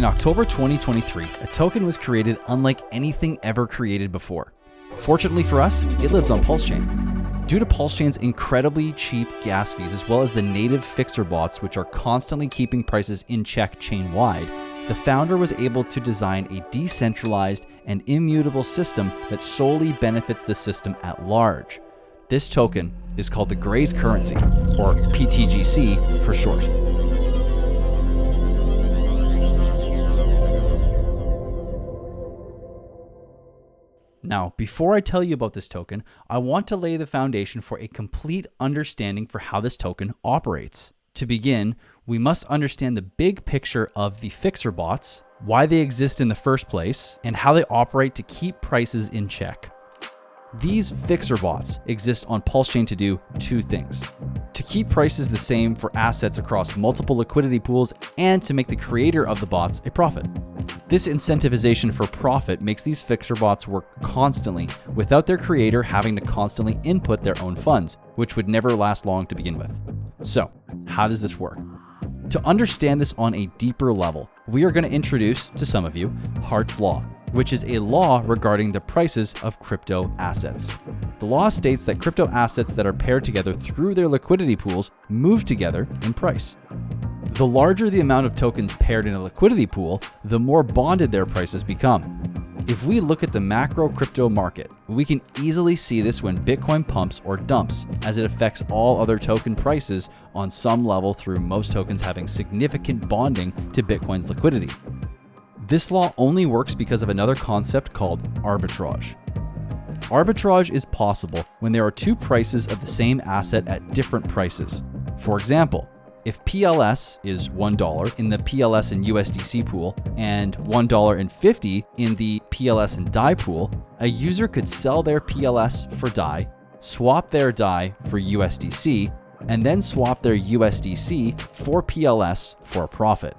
October 2023, a token was created unlike anything ever created before. Fortunately for us, it lives on PULSECHAIN. Due to PULSECHAIN's incredibly cheap gas fees, as well as the native fixer bots which are constantly keeping prices in check chain-wide, the founder was able to design a decentralized and immutable system that solely benefits the system at large. This token is called the Gray's currency, or PTGC for short. Now, before I tell you about this token, I want to lay the foundation for a complete understanding for how this token operates. To begin, we must understand the big picture of the fixer bots, why they exist in the first place, and how they operate to keep prices in check. These fixer bots exist on PULSECHAIN to do two things: to keep prices the same for assets across multiple liquidity pools, and to make the creator of the bots a profit. This incentivization for profit makes these fixer bots work constantly without their creator having to constantly input their own funds, which would never last long to begin with. So, how does this work? To understand this on a deeper level, we are going to introduce to some of you Hart's Law, which is a law regarding the prices of crypto assets. The law states that crypto assets that are paired together through their liquidity pools move together in price. The larger the amount of tokens paired in a liquidity pool, the more bonded their prices become. If we look at the macro crypto market, we can easily see this when Bitcoin pumps or dumps, as it affects all other token prices on some level through most tokens having significant bonding to Bitcoin's liquidity. This law only works because of another concept called arbitrage. Arbitrage is possible when there are two prices of the same asset at different prices. For example, if PLS is $1 in the PLS and USDC pool and $1.50 in the PLS and DAI pool, a user could sell their PLS for DAI, swap their DAI for USDC, and then swap their USDC for PLS for a profit.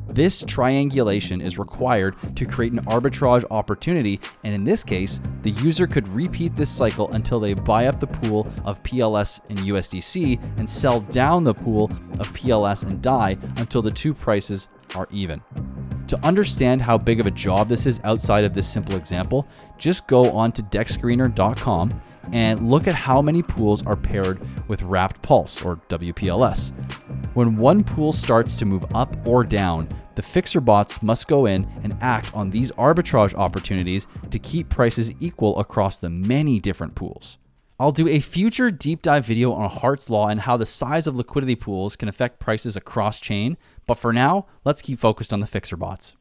This triangulation is required to create an arbitrage opportunity, and in this case, the user could repeat this cycle until they buy up the pool of PLS and USDC and sell down the pool of PLS and DAI until the two prices are even. To understand how big of a job this is outside of this simple example, just go on to dexscreener.com and look at how many pools are paired with Wrapped Pulse, or WPLS. When one pool starts to move up or down, the fixer bots must go in and act on these arbitrage opportunities to keep prices equal across the many different pools. I'll do a future deep dive video on Hart's Law and how the size of liquidity pools can affect prices across chain, but for now, let's keep focused on the fixer bots.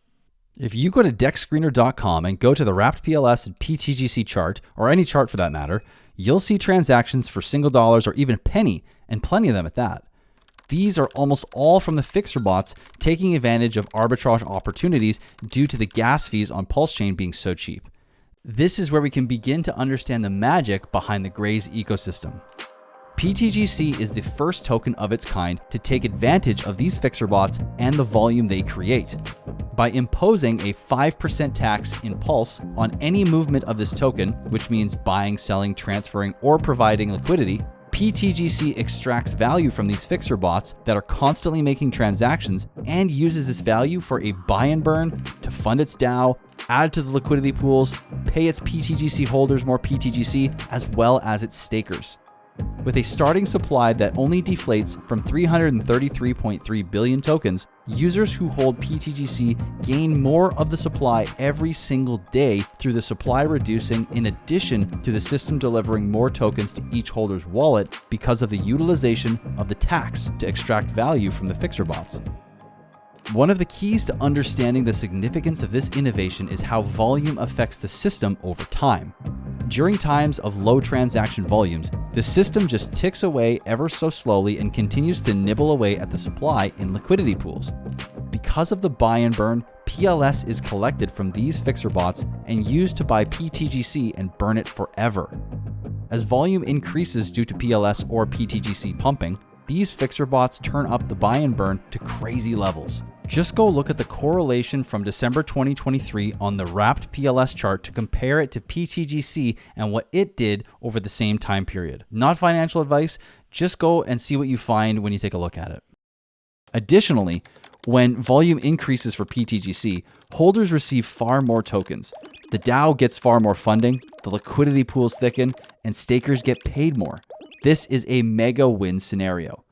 If you go to dexscreener.com and go to the Wrapped PLS and PTGC chart, or any chart for that matter, you'll see transactions for single dollars or even a penny, and plenty of them at that. These are almost all from the fixer bots taking advantage of arbitrage opportunities due to the gas fees on PULSECHAIN being so cheap. This is where we can begin to understand the magic behind the Gray's ecosystem. PTGC is the first token of its kind to take advantage of these fixer bots and the volume they create. By imposing a 5% tax in Pulse on any movement of this token, which means buying, selling, transferring, or providing liquidity, PTGC extracts value from these fixer bots that are constantly making transactions and uses this value for a buy and burn to fund its DAO, add to the liquidity pools, pay its PTGC holders more PTGC, as well as its stakers. With a starting supply that only deflates from 333.3 billion tokens, users who hold PTGC gain more of the supply every single day through the supply reducing, in addition to the system delivering more tokens to each holder's wallet because of the utilization of the tax to extract value from the fixer bots. One of the keys to understanding the significance of this innovation is how volume affects the system over time. During times of low transaction volumes, the system just ticks away ever so slowly and continues to nibble away at the supply in liquidity pools. Because of the buy and burn, PLS is collected from these fixer bots and used to buy PTGC and burn it forever. As volume increases due to PLS or PTGC pumping, these fixer bots turn up the buy and burn to crazy levels. Just go look at the correlation from December 2023 on the Wrapped PLS chart to compare it to PTGC and what it did over the same time period. Not financial advice, just go and see what you find when you take a look at it. Additionally, When volume increases for PTGC, holders receive far more tokens. The DAO gets far more funding, the liquidity pools thicken, and stakers get paid more. This is a mega win scenario.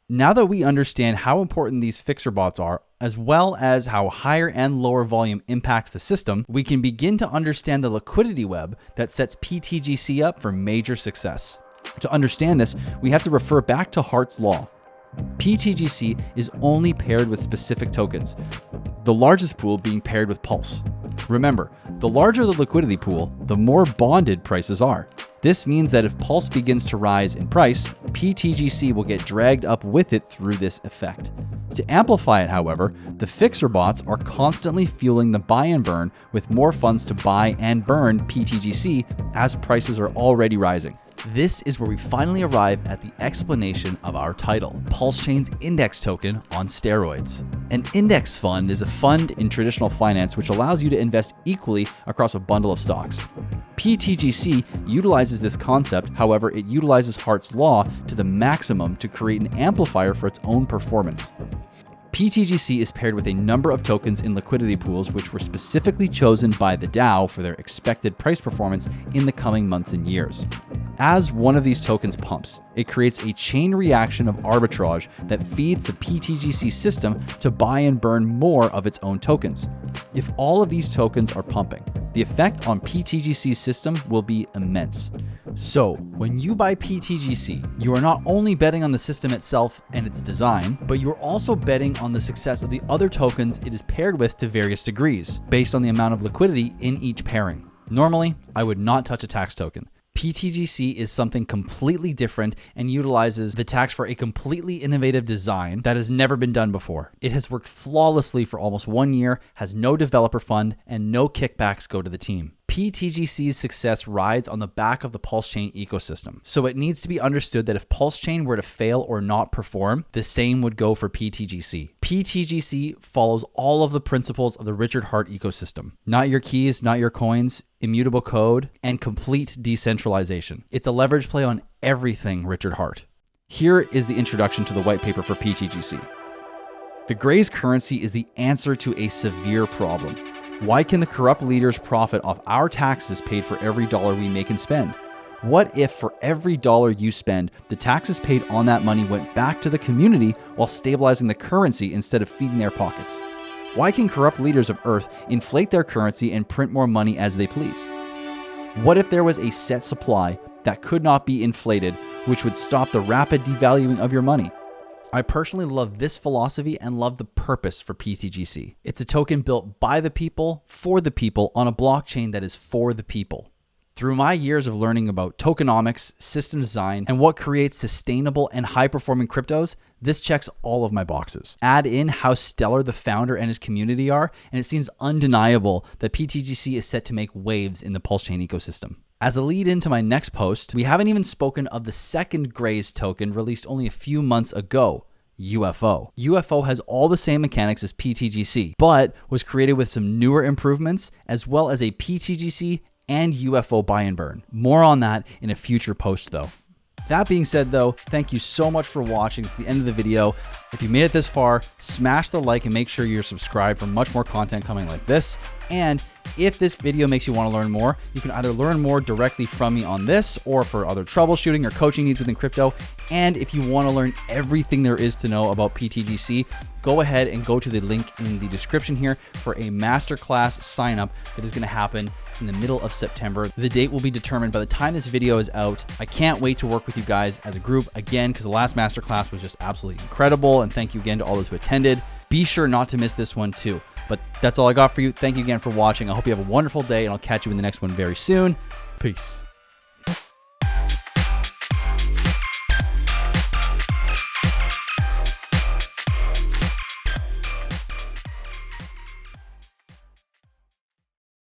Now that we understand how important these fixer bots are, as well as how higher and lower volume impacts the system, we can begin to understand the liquidity web that sets PTGC up for major success. To understand this, we have to refer back to Hart's law. PTGC is only paired with specific tokens, the largest pool being paired with Pulse. Remember, the larger the liquidity pool, the more bonded prices are. This means that if Pulse begins to rise in price, PTGC will get dragged up with it through this effect. To amplify it, however, the fixer bots are constantly fueling the buy and burn with more funds to buy and burn PTGC as prices are already rising. This is where we finally arrive at the explanation of our title, PulseChain's index token on steroids. An index fund is a fund in traditional finance which allows you to invest equally across a bundle of stocks. PTGC utilizes this concept, however, it utilizes Hart's law to the maximum to create an amplifier for its own performance. PTGC is paired with a number of tokens in liquidity pools which were specifically chosen by the DAO for their expected price performance in the coming months and years. As one of these tokens pumps, it creates a chain reaction of arbitrage that feeds the PTGC system to buy and burn more of its own tokens. If all of these tokens are pumping, the effect on PTGC's system will be immense. So, when you buy PTGC, you are not only betting on the system itself and its design, but you are also betting on the success of the other tokens it is paired with to various degrees, based on the amount of liquidity in each pairing. Normally, I would not touch a tax token. PTGC is something completely different and utilizes the tax for a completely innovative design that has never been done before. It has worked flawlessly for almost 1 year, has no developer fund, and no kickbacks go to the team. PTGC's success rides on the back of the PulseChain ecosystem. So it needs to be understood that if PulseChain were to fail or not perform, the same would go for PTGC. PTGC follows all of the principles of the Richard Hart ecosystem. Not your keys, not your coins, immutable code, and complete decentralization. It's a leverage play on everything Richard Hart. Here is the introduction to the white paper for PTGC. The Gray's currency is the answer to a severe problem. Why can the corrupt leaders profit off our taxes paid for every dollar we make and spend? What if for every dollar you spend, the taxes paid on that money went back to the community while stabilizing the currency instead of feeding their pockets? Why can corrupt leaders of Earth inflate their currency and print more money as they please? What if there was a set supply that could not be inflated, which would stop the rapid devaluing of your money? I personally love this philosophy and love the purpose for PTGC. It's a token built by the people, for the people, on a blockchain that is for the people. Through my years of learning about tokenomics, system design, and what creates sustainable and high-performing cryptos, this checks all of my boxes. Add in how stellar the founder and his community are, and it seems undeniable that PTGC is set to make waves in the PulseChain ecosystem. As a lead into my next post, we haven't even spoken of the second Grays token released only a few months ago, UFO. UFO has all the same mechanics as PTGC, but was created with some newer improvements, as well as a PTGC and UFO buy and burn. More on that in a future post though. That being said though, thank you so much for watching. It's the end of the video. If you made it this far, smash the like and make sure you're subscribed for much more content coming like this. And if this video makes you want to learn more, you can either learn more directly from me on this or for other troubleshooting or coaching needs within crypto. And if you want to learn everything there is to know about PTGC, go ahead and go to the link in the description here for a masterclass sign up that is going to happen in the middle of September. The date will be determined by the time this video is out. I can't wait to work with you guys as a group again, because the last masterclass was just absolutely incredible. And thank you again to all those who attended. Be sure not to miss this one too. But that's all I got for you. Thank you again for watching. I hope you have a wonderful day, and I'll catch you in the next one very soon. Peace.